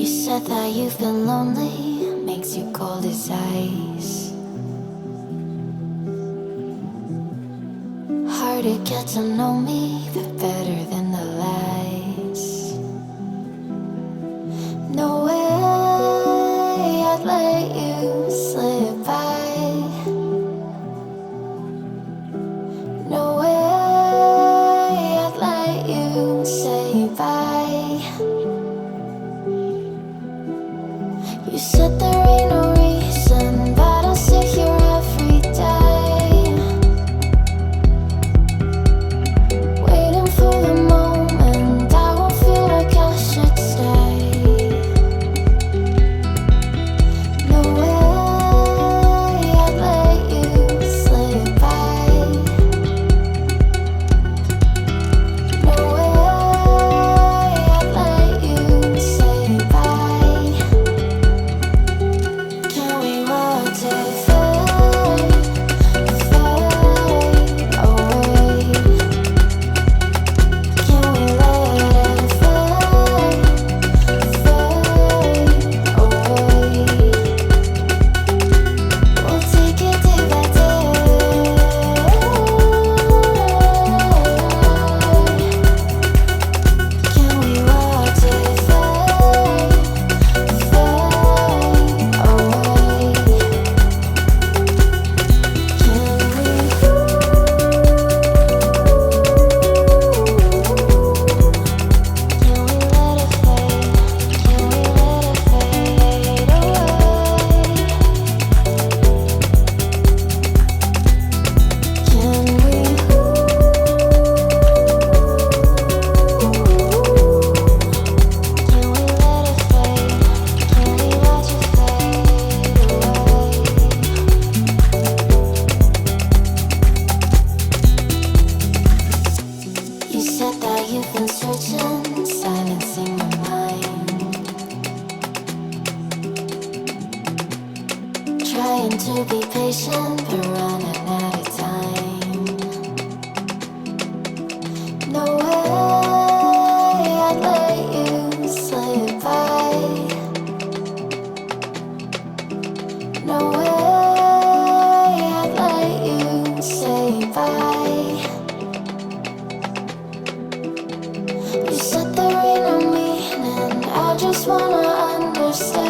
said that you've been lonely, makes you cold as ice. Hard to get to know me, but better than the lies. No way I'd let you slip by. No way I'd let you say bye. You said there ain't no reason, but I'll sit here every day, waiting for the moment I won't feel like I should stay. No way I'd let you slip by. No way I'd let you say bye. Can we watch it fade, fade away? Can we let it fade, fade away? We'll take it day by day. Can we watch it fade, fade away? You said that you've been searching, silencing your mind, trying to be patient, but running out of time. No way I'd let you slip by. No way I'd let you say bye. You said there ain't no meaning, I just wanna understand.